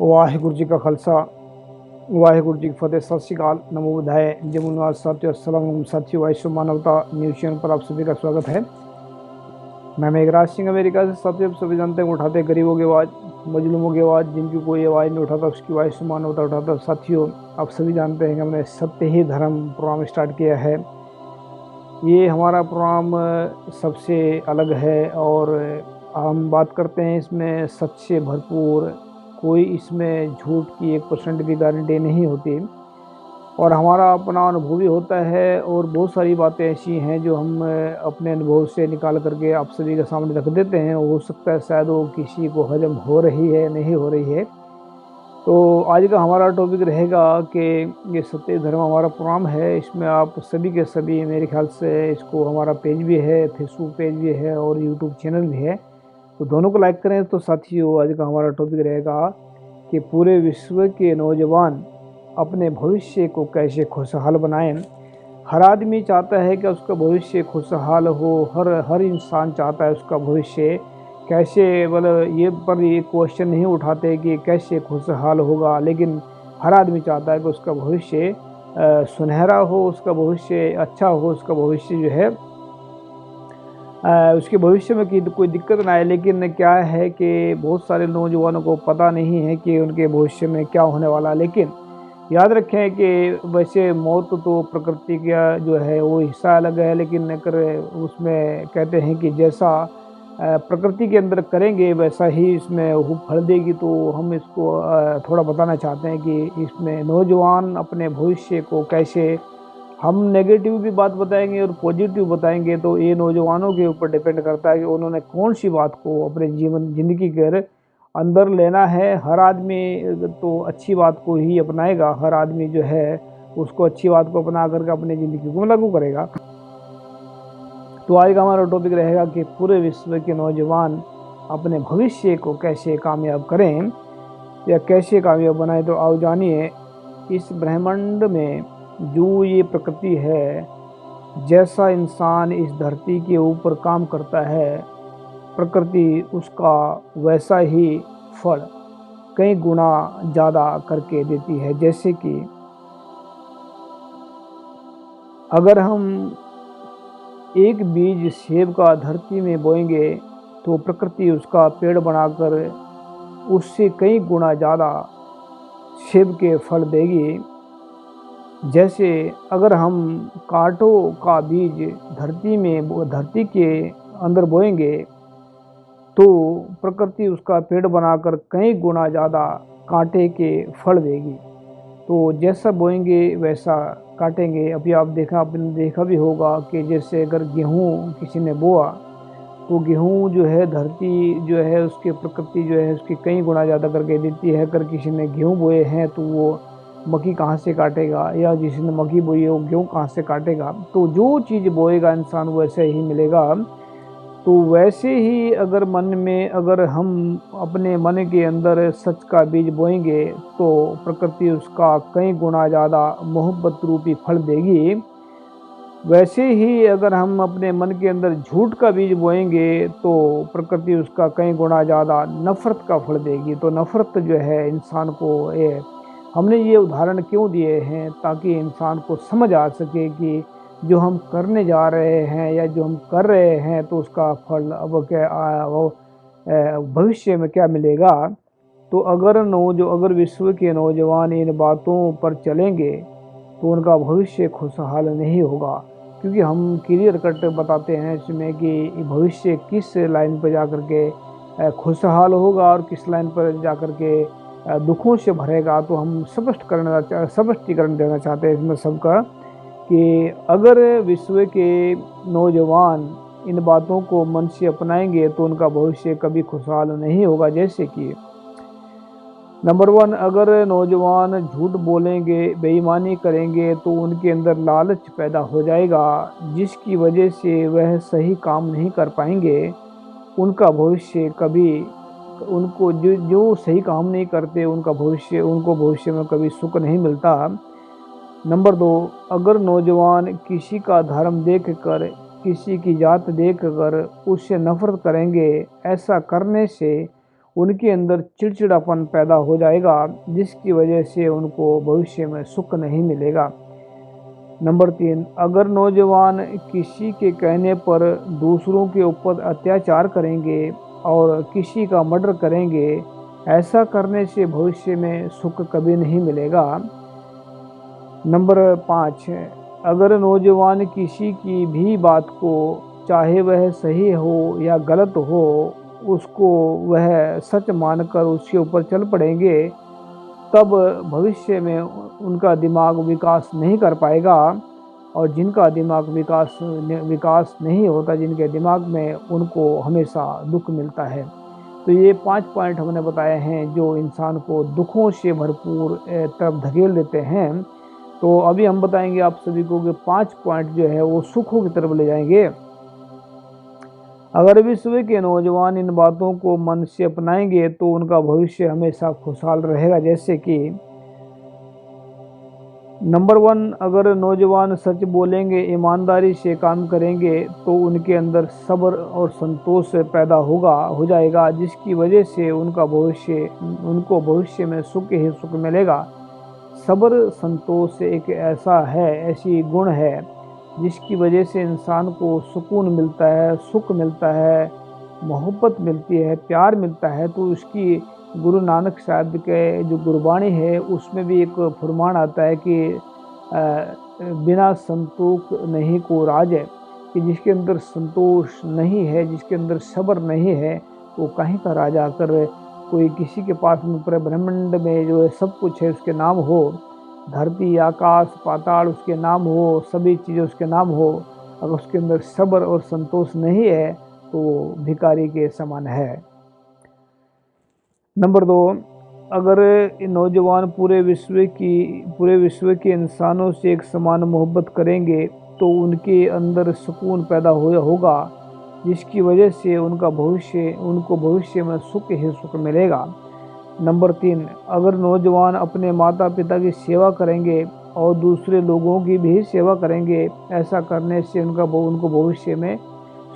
वाहिगुरु जी का खालसा वाहिगुरु जी की फतेह। सत श्रीकाल, नमो बुद्धाय, जमुनवाद साथियों, अस्सलाम वालेकुम साथियों। वैश्व मानवता न्यूज चैनल पर आप सभी का स्वागत है। मैं मेघराज सिंह अमेरिका से। साथियों, आप सभी जानते हैं उठाते गरीबों की आवाज़, मजलूमों की आवाज़, जिनकी कोई आवाज़ नहीं उठाता उसकी वैश्व मानवता उठाता। साथियों, आप सभी जानते हैं कि हमने सत्य ही धर्म प्रोग्राम स्टार्ट किया है। ये हमारा प्रोग्राम सबसे अलग है और हम बात करते हैं इसमें सच से भरपूर, कोई इसमें झूठ की 1% भी गारंटी नहीं होती और हमारा अपना अनुभव भी होता है। और बहुत सारी बातें ऐसी हैं जो हम अपने अनुभव से निकाल करके आप सभी के सामने रख देते हैं। हो सकता है शायद वो किसी को हजम हो रही है, नहीं हो रही है। तो आज का हमारा टॉपिक रहेगा कि ये सत्य धर्म हमारा प्रोग्राम है। इसमें आप सभी के सभी, मेरे ख्याल से इसको हमारा पेज भी है, फेसबुक पेज भी है और यूट्यूब चैनल भी है, तो दोनों को लाइक करें। तो साथियों, आज का हमारा टॉपिक रहेगा कि पूरे विश्व के नौजवान अपने भविष्य को कैसे खुशहाल बनाएं। हर आदमी चाहता है कि उसका भविष्य खुशहाल हो, हर इंसान चाहता है उसका भविष्य कैसे, मतलब ये पर ये क्वेश्चन नहीं उठाते कि कैसे खुशहाल होगा, लेकिन हर आदमी चाहता है कि उसका भविष्य सुनहरा हो, उसका भविष्य अच्छा हो, उसका भविष्य जो है उसके भविष्य में कोई दिक्कत ना आए। लेकिन क्या है कि बहुत सारे नौजवानों को पता नहीं है कि उनके भविष्य में क्या होने वाला। लेकिन याद रखें कि वैसे मौत तो प्रकृति का जो है वो हिस्सा अलग है, लेकिन अगर उसमें कहते हैं कि जैसा प्रकृति के अंदर करेंगे वैसा ही इसमें वो फल देगी। तो हम इसको थोड़ा बताना चाहते हैं कि इसमें नौजवान अपने भविष्य को कैसे, हम नेगेटिव भी बात बताएंगे और पॉजिटिव बताएंगे। तो ये नौजवानों के ऊपर डिपेंड करता है कि उन्होंने कौन सी बात को अपने जिंदगी के अंदर लेना है। हर आदमी तो अच्छी बात को ही अपनाएगा, हर आदमी जो है उसको अच्छी बात को अपना करके अपनी ज़िंदगी को लागू करेगा। तो आज का हमारा टॉपिक रहेगा कि पूरे विश्व के नौजवान अपने भविष्य को कैसे कामयाब करें या कैसे कामयाब बनाएं। तो आओ जानिए, इस ब्रह्मांड में जो ये प्रकृति है, जैसा इंसान इस धरती के ऊपर काम करता है, प्रकृति उसका वैसा ही फल कई गुना ज़्यादा करके देती है। जैसे कि अगर हम एक बीज सेब का धरती में बोएंगे तो प्रकृति उसका पेड़ बनाकर उससे कई गुना ज़्यादा सेब के फल देगी। जैसे अगर हम कांटों का बीज धरती के अंदर बोएंगे तो प्रकृति उसका पेड़ बनाकर कई गुना ज़्यादा कांटे के फल देगी। तो जैसा बोएंगे वैसा काटेंगे। अभी आपने देखा भी होगा कि जैसे अगर गेहूँ किसी ने बोआ तो गेहूँ जो है धरती जो है उसके प्रकृति जो है उसकी कई गुना ज़्यादा करके देती है। अगर किसी ने गेहूँ बोए हैं तो वो मक्की कहाँ से काटेगा, या जिसने मक्की बोई है वो गेहूँ कहाँ से काटेगा। तो जो चीज़ बोएगा इंसान वैसे ही मिलेगा। तो वैसे ही अगर अगर हम अपने मन के अंदर सच का बीज बोएंगे तो प्रकृति उसका कई गुना ज़्यादा मोहब्बत रूपी फल देगी। वैसे ही अगर हम अपने मन के अंदर झूठ का बीज बोएंगे तो प्रकृति उसका कई गुना ज़्यादा नफ़रत का फल देगी। तो नफ़रत जो है इंसान को, हमने ये उदाहरण क्यों दिए हैं ताकि इंसान को समझ आ सके कि जो हम करने जा रहे हैं या जो हम कर रहे हैं तो उसका फल अब क्या भविष्य में क्या मिलेगा। तो अगर विश्व के नौजवान इन बातों पर चलेंगे तो उनका भविष्य खुशहाल नहीं होगा, क्योंकि हम क्लियर कट बताते हैं इसमें कि भविष्य किस लाइन पर जा कर के खुशहाल होगा और किस लाइन पर जा कर के दुखों से भरेगा। तो हम स्पष्टीकरण देना चाहते हैं इसमें सबका कि अगर विश्व के नौजवान इन बातों को मन से अपनाएंगे तो उनका भविष्य कभी खुशहाल नहीं होगा। जैसे कि नंबर 1, अगर नौजवान झूठ बोलेंगे, बेईमानी करेंगे तो उनके अंदर लालच पैदा हो जाएगा, जिसकी वजह से वह सही काम नहीं कर पाएंगे। उनका भविष्य कभी उनको जो सही काम नहीं करते उनको भविष्य में कभी सुख नहीं मिलता। नंबर 2, अगर नौजवान किसी का धर्म देखकर, किसी की जात देखकर उससे नफरत करेंगे, ऐसा करने से उनके अंदर चिड़चिड़ापन पैदा हो जाएगा, जिसकी वजह से उनको भविष्य में सुख नहीं मिलेगा। नंबर 3, अगर नौजवान किसी के कहने पर दूसरों के ऊपर अत्याचार करेंगे और किसी का मर्डर करेंगे, ऐसा करने से भविष्य में सुख कभी नहीं मिलेगा। नंबर 5, अगर नौजवान किसी की भी बात को, चाहे वह सही हो या गलत हो, उसको वह सच मानकर उसके ऊपर चल पड़ेंगे, तब भविष्य में उनका दिमाग विकास नहीं कर पाएगा। और जिनका दिमाग विकास नहीं होता, जिनके दिमाग में, उनको हमेशा दुख मिलता है। तो ये 5 पॉइंट हमने बताए हैं जो इंसान को दुखों से भरपूर तरफ धकेल देते हैं। तो अभी हम बताएंगे आप सभी को कि 5 पॉइंट जो है वो सुखों की तरफ ले जाएंगे। अगर विश्व के नौजवान इन बातों को मन से अपनाएंगे तो उनका भविष्य हमेशा खुशहाल रहेगा। जैसे कि नंबर 1, अगर नौजवान सच बोलेंगे, ईमानदारी से काम करेंगे, तो उनके अंदर सब्र और संतोष पैदा हो जाएगा, जिसकी वजह से उनको भविष्य में सुख ही सुख मिलेगा। सब्र संतोष ऐसी गुण है जिसकी वजह से इंसान को सुकून मिलता है, सुख मिलता है, मोहब्बत मिलती है, प्यार मिलता है। तो उसकी गुरु नानक साहब के जो गुरबाणी है उसमें भी एक फरमान आता है कि बिना संतोष नहीं को राज है, कि जिसके अंदर संतोष नहीं है, जिसके अंदर सब्र नहीं है, वो कहीं का राजा आकर कोई किसी के पास में पूरे ब्रह्मांड में जो है सब कुछ है उसके नाम हो, धरती आकाश पाताल उसके नाम हो, सभी चीज़ें उसके नाम हो, अगर उसके अंदर सब्र और संतोष नहीं है तो वो भिखारी के समान है। नंबर 2, अगर नौजवान पूरे विश्व के इंसानों से एक समान मोहब्बत करेंगे तो उनके अंदर सुकून पैदा होगा, जिसकी वजह से उनको भविष्य में सुख ही सुख मिलेगा। नंबर 3, अगर नौजवान अपने माता पिता की सेवा करेंगे और दूसरे लोगों की भी सेवा करेंगे, ऐसा करने से उनको भविष्य में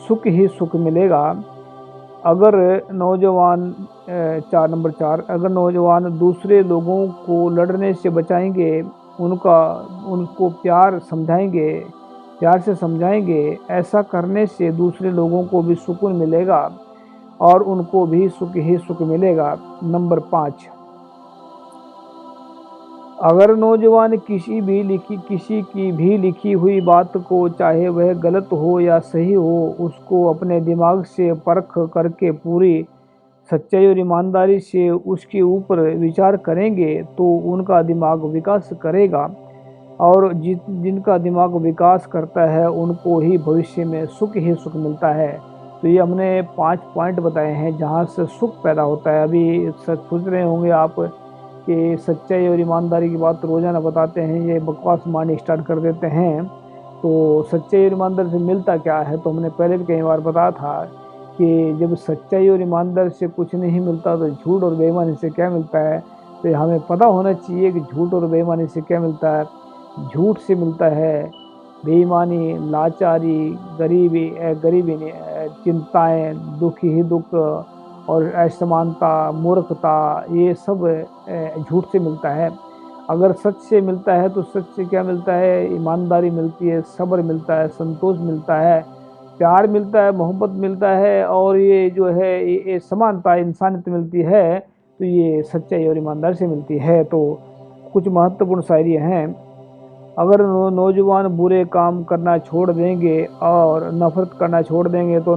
सुख ही सुख मिलेगा। अगर नौजवान नंबर 4, अगर नौजवान दूसरे लोगों को लड़ने से बचाएंगे, उनको प्यार से समझाएंगे, ऐसा करने से दूसरे लोगों को भी सुकून मिलेगा और उनको भी सुख ही सुख मिलेगा। नंबर 5, अगर नौजवान किसी की भी लिखी हुई बात को, चाहे वह गलत हो या सही हो, उसको अपने दिमाग से परख करके पूरी सच्चाई और ईमानदारी से उसके ऊपर विचार करेंगे तो उनका दिमाग विकास करेगा। और जिनका दिमाग विकास करता है उनको ही भविष्य में सुख ही सुख मिलता है। तो ये हमने 5 पॉइंट बताए हैं जहाँ से सुख पैदा होता है। अभी सोच रहे होंगे आप कि सच्चाई और ईमानदारी की बात रोज़ाना बताते हैं, ये बकवास मारनी स्टार्ट कर देते हैं। तो सच्चाई और ईमानदारी से मिलता क्या है, तो हमने पहले भी कई बार बताया था कि जब सच्चाई और ईमानदारी से कुछ नहीं मिलता तो झूठ और बेईमानी से क्या मिलता है। तो हमें पता होना चाहिए कि झूठ और बेईमानी से क्या मिलता है। झूठ से मिलता है बेईमानी, लाचारी, गरीबी चिंताएं, दुख ही दुख और असमानता, मूर्खता, ये सब झूठ से मिलता है। अगर सच से मिलता है तो सच से क्या मिलता है, ईमानदारी मिलती है, सब्र मिलता है, संतोष मिलता है, प्यार मिलता है, मोहब्बत मिलता है, और ये जो है ये समानता, इंसानियत मिलती है। तो ये सच्चाई और ईमानदारी से मिलती है। तो कुछ महत्वपूर्ण शायरी हैं। अगर नौजवान बुरे काम करना छोड़ देंगे और नफरत करना छोड़ देंगे तो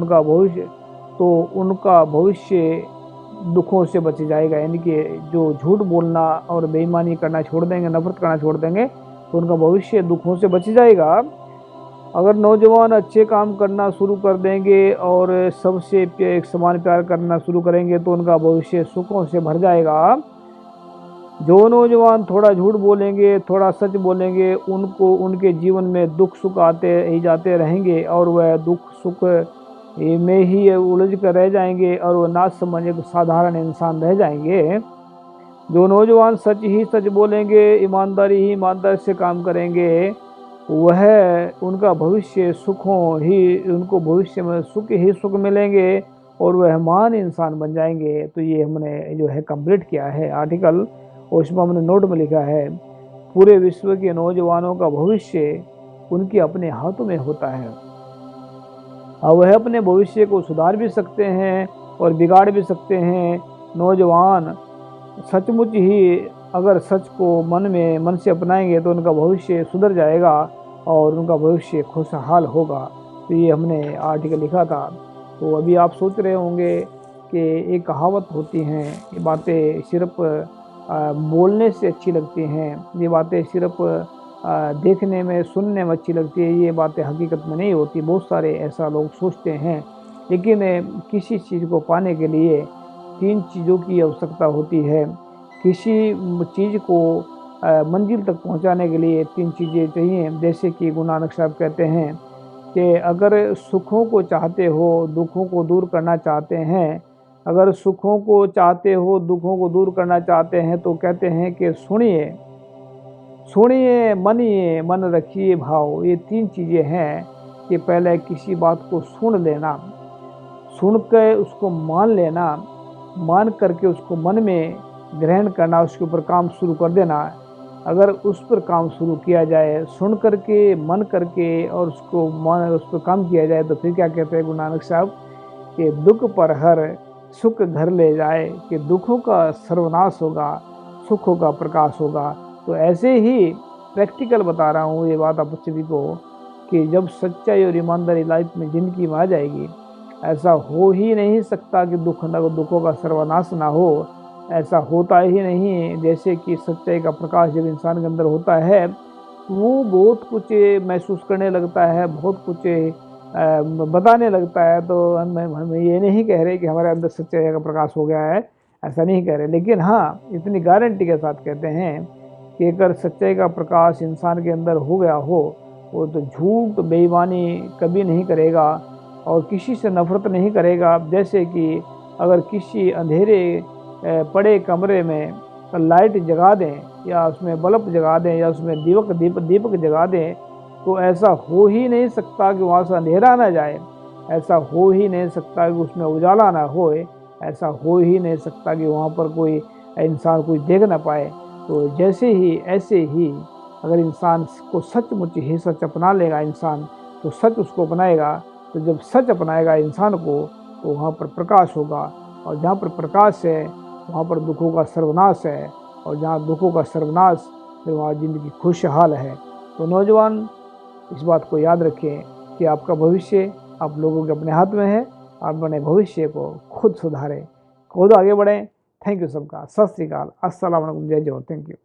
उनका भविष्य दुखों से बच जाएगा। यानी कि जो झूठ बोलना और बेईमानी करना छोड़ देंगे, नफरत करना छोड़ देंगे, तो उनका भविष्य दुखों से बच जाएगा। अगर नौजवान अच्छे काम करना शुरू कर देंगे और सबसे एक समान प्यार करना शुरू करेंगे तो उनका भविष्य सुखों से भर जाएगा। जो नौजवान थोड़ा झूठ बोलेंगे, थोड़ा सच बोलेंगे, उनको उनके जीवन में दुख सुख आते ही जाते रहेंगे और वह दुख सुख में ही उलझ कर रह जाएंगे और वह ना समझ एक साधारण इंसान रह जाएंगे। जो नौजवान सच ही सच बोलेंगे, ईमानदारी से काम करेंगे, उनको भविष्य में सुख ही सुख मिलेंगे और वह महान इंसान बन जाएंगे। तो ये हमने जो है कंप्लीट किया है आर्टिकल, और उसमें हमने नोट में लिखा है पूरे विश्व के नौजवानों का भविष्य उनके अपने हाथों में होता है। अब वह अपने भविष्य को सुधार भी सकते हैं और बिगाड़ भी सकते हैं। नौजवान सचमुच ही अगर सच को मन से अपनाएंगे तो उनका भविष्य सुधर जाएगा और उनका भविष्य खुशहाल होगा। तो ये हमने आर्टिकल लिखा था। तो अभी आप सोच रहे होंगे कि एक कहावत होती हैं, ये बातें सिर्फ बोलने से अच्छी लगती हैं, ये बातें सिर्फ देखने में सुनने में अच्छी लगती है, ये बातें हकीकत में नहीं होती। बहुत सारे ऐसा लोग सोचते हैं, लेकिन किसी चीज़ को पाने के लिए 3 चीज़ों की आवश्यकता होती है। किसी चीज़ को मंजिल तक पहुंचाने के लिए 3 चीज़ें चाहिए। जैसे कि गुरु नानक साहब कहते हैं कि अगर सुखों को चाहते हो, दुखों को दूर करना चाहते हैं, अगर सुखों को चाहते हो, दुखों को दूर करना चाहते हैं, तो कहते हैं कि सुनिए, सुनिए, मनिए, मन रखिए भाव। ये 3 चीज़ें हैं कि पहले किसी बात को सुन लेना, सुन कर उसको मान लेना, मान करके उसको मन में ग्रहण करना, उसके ऊपर काम शुरू कर देना। अगर उस पर काम शुरू किया जाए, सुन करके, मन करके और उस पर काम किया जाए, तो फिर क्या कहते हैं गुरु नानक साहब कि दुख पर हर सुख घर ले जाए, कि दुखों का सर्वनाश होगा, सुखों का प्रकाश होगा। तो ऐसे ही प्रैक्टिकल बता रहा हूँ ये बात आप सभी को कि जब सच्चाई और ईमानदारी लाइफ में ज़िंदगी में आ जाएगी, ऐसा हो ही नहीं सकता कि दुखों का सर्वनाश ना हो। ऐसा होता ही नहीं। जैसे कि सच्चाई का प्रकाश जब इंसान के अंदर होता है, वो बहुत कुछ महसूस करने लगता है, बहुत कुछ बताने लगता है। तो हम ये नहीं कह रहे कि हमारे अंदर सच्चाई का प्रकाश हो गया है, ऐसा नहीं कह रहे, लेकिन हाँ इतनी गारंटी के साथ कहते हैं कि अगर सच्चाई का प्रकाश इंसान के अंदर हो गया हो, वो तो झूठ बेईमानी कभी नहीं करेगा और किसी से नफरत नहीं करेगा। जैसे कि अगर किसी अंधेरे पड़े कमरे में लाइट जगा दें, या उसमें बल्ब जगा दें, या उसमें दीपक जगा दें, तो ऐसा हो ही नहीं सकता कि वहाँ से अंधेरा ना जाए, ऐसा हो ही नहीं सकता कि उसमें उजाला ना हो, ऐसा हो ही नहीं सकता कि वहाँ पर कोई इंसान कुछ देख ना पाए। तो जैसे ही ऐसे ही अगर इंसान को सचमुच ही सच अपना लेगा इंसान, तो सच उसको अपनाएगा। तो जब सच अपनाएगा इंसान को, तो वहाँ पर प्रकाश होगा, और जहाँ पर प्रकाश है वहाँ पर दुखों का सर्वनाश है, और जहाँ दुखों का सर्वनाश फिर वहाँ ज़िंदगी खुशहाल है। तो नौजवान इस बात को याद रखें कि आपका भविष्य आप लोगों के अपने हाथ में है। आप अपने भविष्य को खुद सुधारें, खुद आगे बढ़ें। थैंक यू सबका। सत श्री अकाल, अस्सलाम वालेकुम, जय जवान, थैंक यू।